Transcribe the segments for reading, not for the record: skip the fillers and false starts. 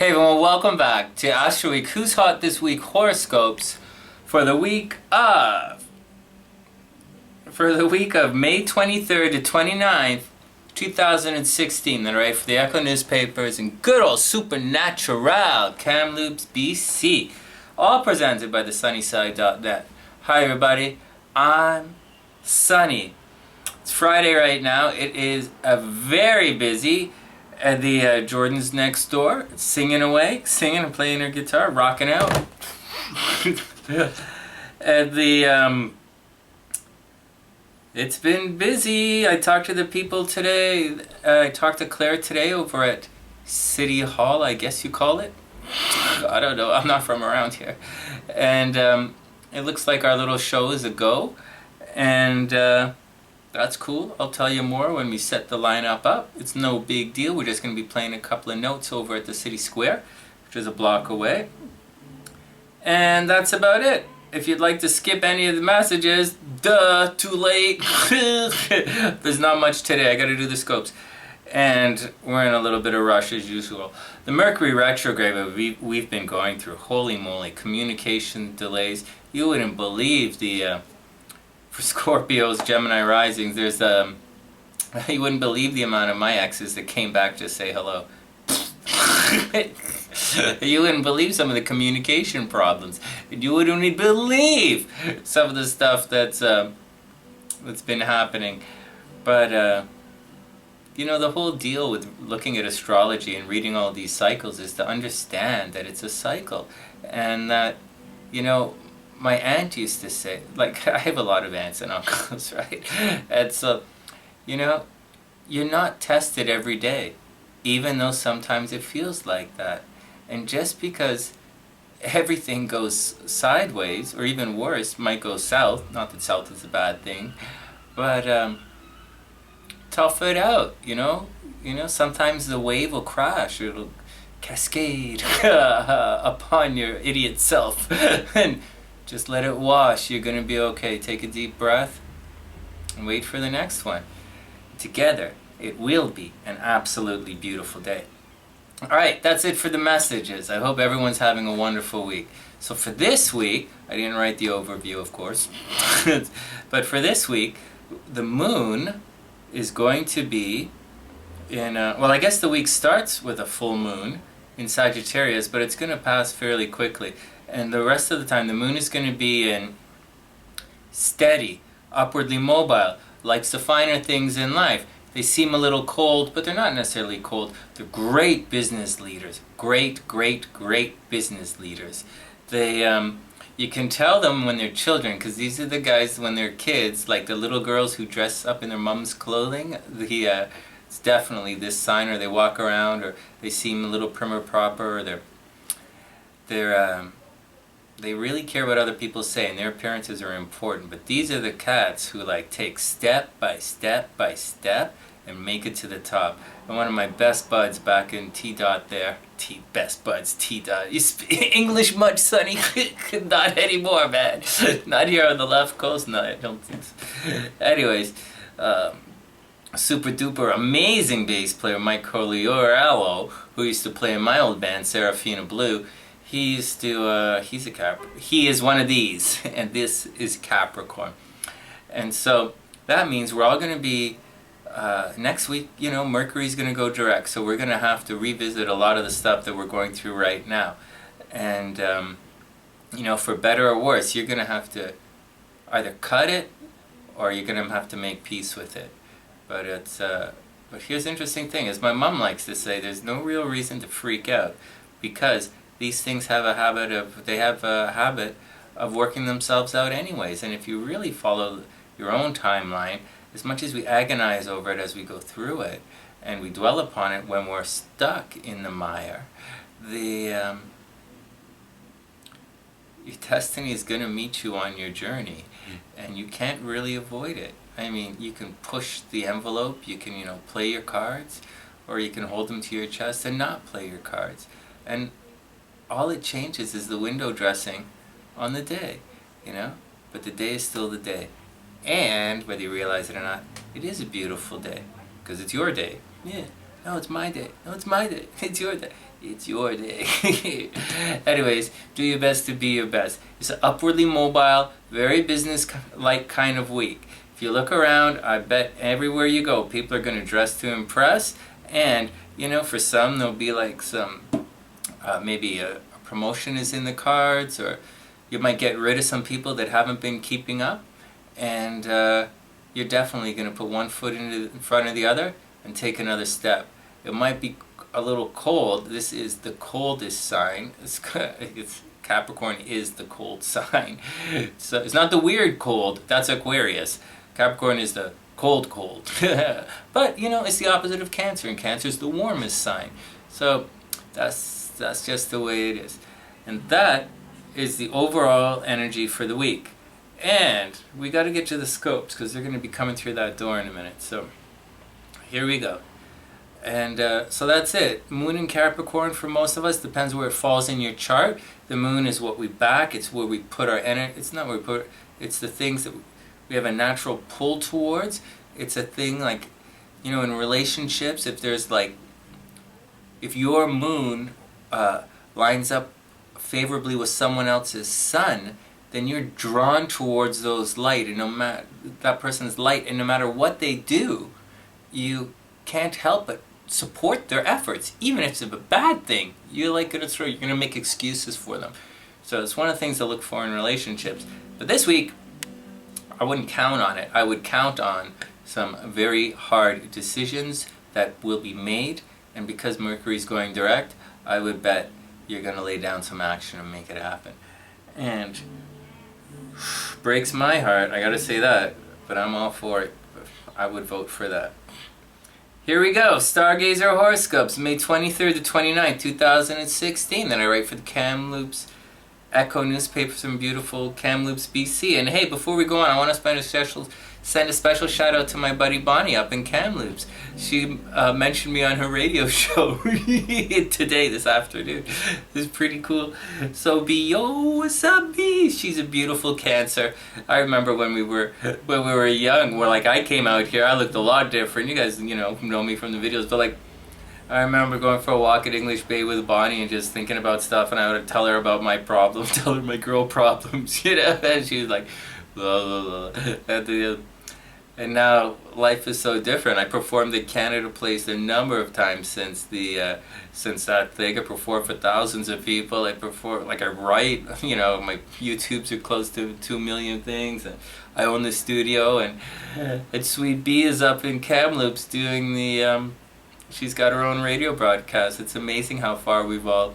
Hey everyone, welcome back to Astro Week. Who's Hot This Week horoscopes for the week of May 23rd to 29th, 2016. Then right for the Echo newspapers and good old Supernatural, Kamloops, BC. All presented by the sunnyside.net. Hi everybody, I'm Sonny. It's Friday right now. It is a very busy at the Jordan's next door, singing away, singing and playing her guitar, rocking out. At the it's been busy. I talked to the people today. I talked to Claire today over at City Hall, I guess you call it. I don't know. I'm not from around here, and it looks like our little show is a go, and. That's cool. I'll tell you more when we set the lineup up. It's no big deal. We're just going to be playing a couple of notes over at the City Square, which is a block away. And that's about it. If you'd like to skip any of the messages, duh, too late. There's not much today. I got to do the scopes. And we're in a little bit of rush as usual. The Mercury retrograde we've been going through, holy moly, communication delays. You wouldn't believe the... For Scorpios, Gemini risings, there's you wouldn't believe the amount of my exes that came back to say hello. You wouldn't believe some of the communication problems. You wouldn't believe some of the stuff that's been happening. But you know, the whole deal with looking at astrology and reading all these cycles is to understand that it's a cycle, and that, you know, my aunt used to say, like, I have a lot of aunts and uncles, right? And so, you know, you're not tested every day, even though sometimes it feels like that. And just because everything goes sideways, or even worse, might go south, not that south is a bad thing, but tough it out, you know? You know, sometimes the wave will crash, or it'll cascade upon your idiot self. And just let it wash. You're going to be okay. Take a deep breath and wait for the next one. Together, it will be an absolutely beautiful day. Alright, that's it for the messages. I hope everyone's having a wonderful week. So for this week, I didn't write the overview, of course, but for this week, the moon is going to be in, well, I guess the week starts with a full moon in Sagittarius, but it's going to pass fairly quickly. And the rest of the time, the moon is going to be in steady, upwardly mobile, likes the finer things in life. They seem a little cold, but they're not necessarily cold. They're great business leaders. Great business leaders. They, you can tell them when they're children, because these are the guys when they're kids, like the little girls who dress up in their mom's clothing. It's definitely this sign, or they walk around, or they seem a little prim or proper, or they really care what other people say, and their appearances are important. But these are the cats who like take step by step by step and make it to the top. And one of my best buds back in T-Dot there, best buds, T-Dot. You speak English much, Sonny? Not anymore, man. Not here on the left coast, no, I don't think so. Anyways, super duper amazing bass player Mike Corleone, who used to play in my old band, Serafina Blue. He used to, he's a Capricorn. He is one of these, and this is Capricorn. And so that means we're all going to be, next week, you know, Mercury's going to go direct, so we're going to have to revisit a lot of the stuff that we're going through right now. And, you know, for better or worse, you're going to have to either cut it, or you're going to have to make peace with it. But it's, but here's the interesting thing, as my mom likes to say, there's no real reason to freak out, because these things have a habit of working themselves out anyways. And if you really follow your own timeline, as much as we agonize over it as we go through it, and we dwell upon it when we're stuck in the mire, your destiny is going to meet you on your journey, and you can't really avoid it. I mean, you can push the envelope, you can, you know, play your cards, or you can hold them to your chest and not play your cards. And all it changes is the window dressing on the day, you know? But the day is still the day. And, whether you realize it or not, it is a beautiful day. Because it's your day. Yeah. No, it's my day. No, it's my day. It's your day. It's your day. Anyways, do your best to be your best. It's an upwardly mobile, very business-like kind of week. If you look around, I bet everywhere you go, people are going to dress to impress. And, you know, for some, there'll be like some, maybe a promotion is in the cards, or you might get rid of some people that haven't been keeping up. And you're definitely going to put one foot in front of the other and take another step. It might be a little cold. This is the coldest sign. It's Capricorn is the cold sign. So it's not the weird cold. That's Aquarius. Capricorn is the cold. But you know, it's the opposite of Cancer, and Cancer is the warmest sign. So that's just the way it is. And that is the overall energy for the week. And we got to get to the scopes because they're going to be coming through that door in a minute. So here we go. And so that's it. Moon in Capricorn for most of us, depends where it falls in your chart. The moon is what we back. It's where we put our energy. It's not where we put it. It's the things that we have a natural pull towards. It's a thing like, you know, in relationships, if there's like, if your moon lines up favorably with someone else's sun, then you're drawn towards those light, and no matter that person's light, and no matter what they do, you can't help but support their efforts, even if it's a bad thing. You're gonna make excuses for them. So it's one of the things to look for in relationships. But this week, I wouldn't count on it. I would count on some very hard decisions that will be made, and because Mercury's going direct, I would bet you're gonna lay down some action and make it happen. And breaks my heart, I gotta say that, but I'm all for it. I would vote for that. Here we go, Stargazer Horoscopes, May 23rd to 29th, 2016. Then I write for the Kamloops Echo newspaper from beautiful Kamloops, BC. And hey, before we go on, I want to send a special shout out to my buddy Bonnie up in Kamloops. She mentioned me on her radio show today, this afternoon. It's pretty cool. So what's up, B? She's a beautiful Cancer. I remember when we were young, where like I came out here, I looked a lot different. You guys, you know me from the videos, but like I remember going for a walk at English Bay with Bonnie and just thinking about stuff, and I would tell her about my problems, tell her my girl problems, you know, and she was like, blah, blah, blah. And now life is so different. I performed at Canada Place a number of times since that thing. I performed for thousands of people. I write, you know, my YouTubes are close to 2 million things. And I own the studio, and Sweet B is up in Kamloops doing the, she's got her own radio broadcast. It's amazing how far we've all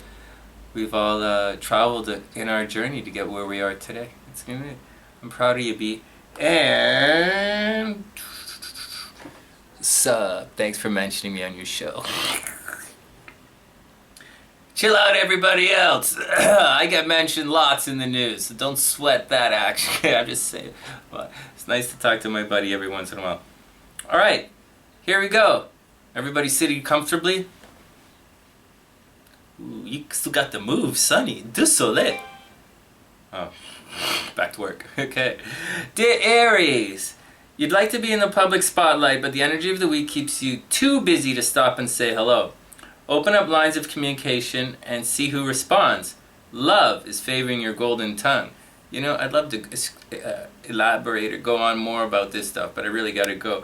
traveled in our journey to get where we are today. I'm proud of you, B. And thanks for mentioning me on your show. Chill out, everybody else. I get mentioned lots in the news, so don't sweat that, actually. I'm just saying. Well, it's nice to talk to my buddy every once in a while. Alright, here we go. Everybody sitting comfortably. Ooh, you still got the move, Sonny. Du soleil. Oh, back to work. Okay. Dear Aries, you'd like to be in the public spotlight, but the energy of the week keeps you too busy to stop and say hello. Open up lines of communication and see who responds. Love is favoring your golden tongue. You know, I'd love to elaborate or go on more about this stuff, but I really gotta go.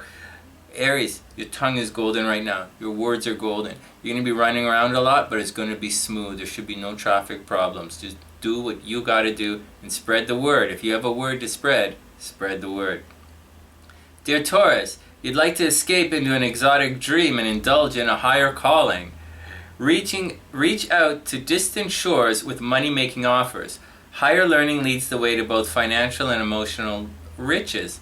Aries, your tongue is golden right now. Your words are golden. You're going to be running around a lot, but it's going to be smooth. There should be no traffic problems. Just do what you got to do and spread the word. If you have a word to spread, spread the word. Dear Taurus, you'd like to escape into an exotic dream and indulge in a higher calling. Reach out to distant shores with money-making offers. Higher learning leads the way to both financial and emotional riches.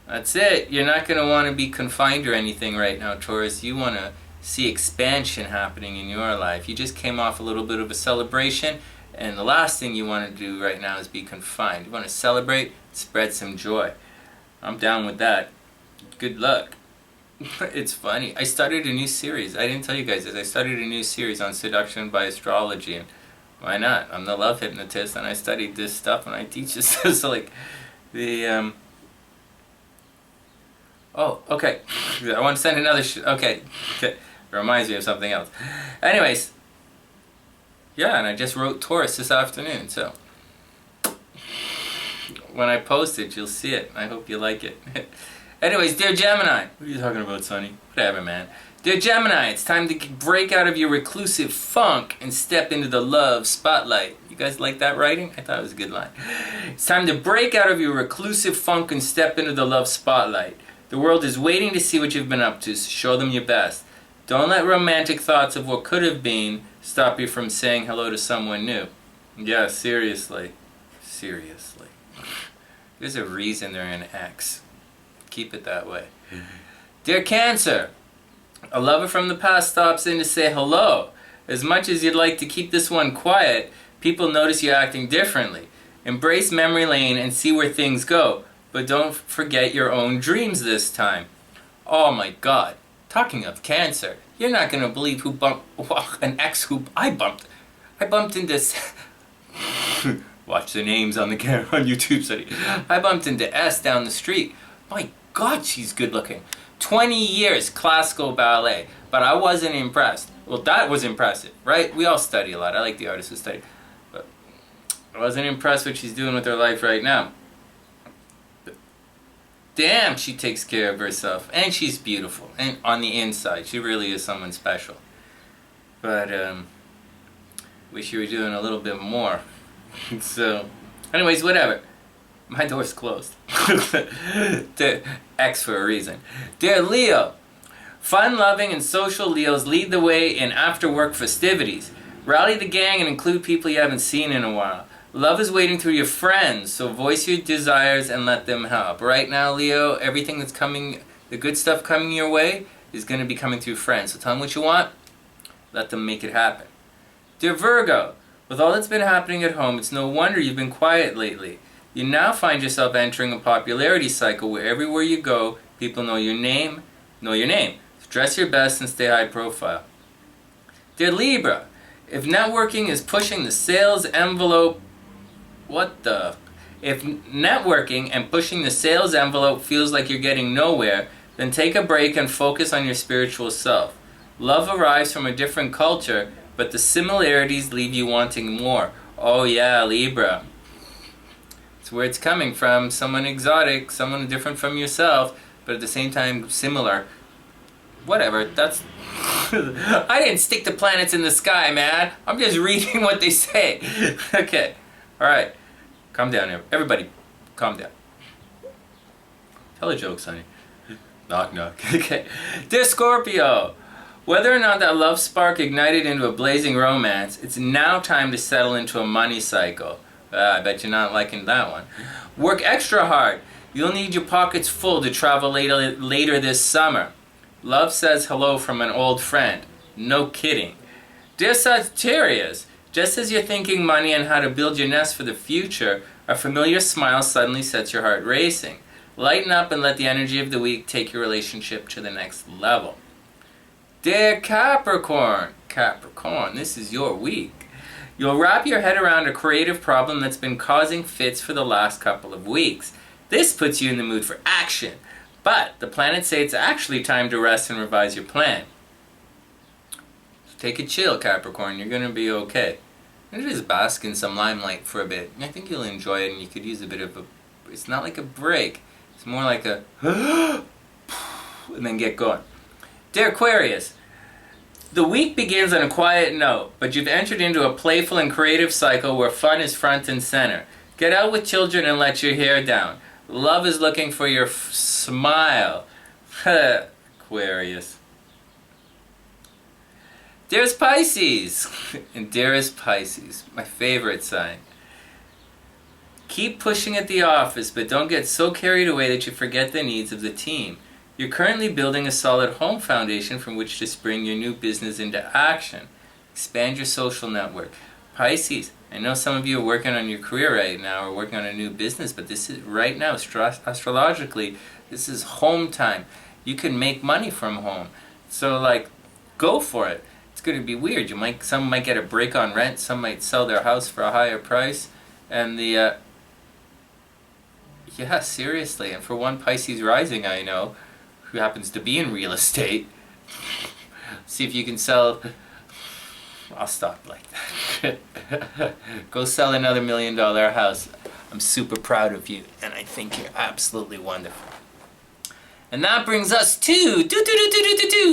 That's it. You're not going to want to be confined or anything right now, Taurus. You want to see expansion happening in your life. You just came off a little bit of a celebration, and the last thing you want to do right now is be confined. You want to celebrate, spread some joy. I'm down with that. Good luck. It's funny. I started a new series. I didn't tell you guys this. I started a new series on seduction by astrology, and why not? I'm the love hypnotist, and I studied this stuff, and I teach this stuff. So, like, oh, okay. I want to send another okay. It reminds me of something else. Anyways, Yeah, and I just wrote Taurus this afternoon, so when I post it, you'll see it. I hope you like it. Anyways, dear Gemini. What are you talking about, Sonny? Whatever, man. Dear Gemini, it's time to break out of your reclusive funk and step into the love spotlight. You guys like that writing? I thought it was a good line. It's time to break out of your reclusive funk and step into the love spotlight. The world is waiting to see what you've been up to, so show them your best. Don't let romantic thoughts of what could have been stop you from saying hello to someone new. Yeah, seriously. Seriously. There's a reason they're an ex. Keep it that way. Dear Cancer, a lover from the past stops in to say hello. As much as you'd like to keep this one quiet, people notice you acting differently. Embrace memory lane and see where things go, but don't forget your own dreams this time. Oh my God. Talking of Cancer, you're not going to believe who bumped an ex who I bumped. I bumped into... Watch the names on the camera on YouTube, Sonny. I bumped into S down the street. My God, she's good looking. 20 years classical ballet, but I wasn't impressed. Well, that was impressive, right? We all study a lot. I like the artists who study. But I wasn't impressed what she's doing with her life right now. But damn, she takes care of herself. And she's beautiful. And on the inside, she really is someone special. But, wish you were doing a little bit more. So, anyways, whatever. My door's closed. X for a reason. Dear Leo, fun-loving and social Leos lead the way in after-work festivities. Rally the gang and include people you haven't seen in a while. Love is waiting through your friends, so voice your desires and let them help. Right now, Leo, everything that's coming, the good stuff coming your way, is going to be coming through friends. So tell them what you want, let them make it happen. Dear Virgo, with all that's been happening at home, it's no wonder you've been quiet lately. You now find yourself entering a popularity cycle where everywhere you go, people know your name. So dress your best and stay high profile. Dear Libra, if networking is pushing the sales envelope, If networking and pushing the sales envelope feels like you're getting nowhere, then take a break and focus on your spiritual self. Love arrives from a different culture, but the similarities leave you wanting more. Oh yeah, Libra. It's where it's coming from. Someone exotic, someone different from yourself, but at the same time similar. Whatever, that's... I didn't stick the planets in the sky, man. I'm just reading what they say. Okay, alright. Calm down, everybody. Calm down. Tell a joke, Sonny. Knock, knock. Okay. Dear Scorpio, whether or not that love spark ignited into a blazing romance, it's now time to settle into a money cycle. I bet you're not liking that one. Work extra hard. You'll need your pockets full to travel later this summer. Love says hello from an old friend. No kidding. Dear Sagittarius, just as you're thinking money and how to build your nest for the future, a familiar smile suddenly sets your heart racing. Lighten up and let the energy of the week take your relationship to the next level. Dear Capricorn, this is your week. You'll wrap your head around a creative problem that's been causing fits for the last couple of weeks. This puts you in the mood for action, but the planets say it's actually time to rest and revise your plan. So take a chill, Capricorn. You're going to be okay. And just bask in some limelight for a bit. I think you'll enjoy it, and you could use a bit of a... It's not like a break. It's more like a... and then get going. Dear Aquarius, the week begins on a quiet note, but you've entered into a playful and creative cycle where fun is front and center. Get out with children and let your hair down. Love is looking for your smile. Aquarius. Dearest Pisces, and dearest Pisces, my favorite sign. Keep pushing at the office, but don't get so carried away that you forget the needs of the team. You're currently building a solid home foundation from which to spring your new business into action. Expand your social network. Pisces, I know some of you are working on your career right now or working on a new business, but this is right now, astrologically, this is home time. You can make money from home. So like, go for it. It's going to be weird. Some might get a break on rent, some might sell their house for a higher price, and yeah, seriously. And for one Pisces rising I know, who happens to be in real estate, see if you can sell I'll stop like that. Go sell another $1 million house. I'm super proud of you, and I think you're absolutely wonderful. And that brings us to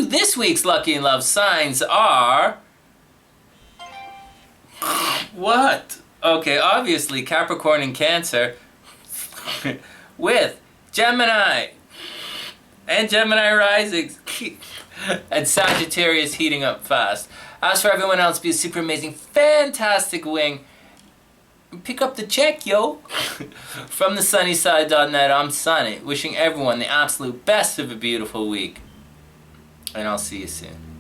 this week's lucky and love signs are... What? Okay, obviously Capricorn and Cancer with Gemini and Gemini risings and Sagittarius heating up fast. As for everyone else, be a super amazing, fantastic wing. Pick up the check, yo. From thesunnyside.net, I'm Sonny, wishing everyone the absolute best of a beautiful week. And I'll see you soon.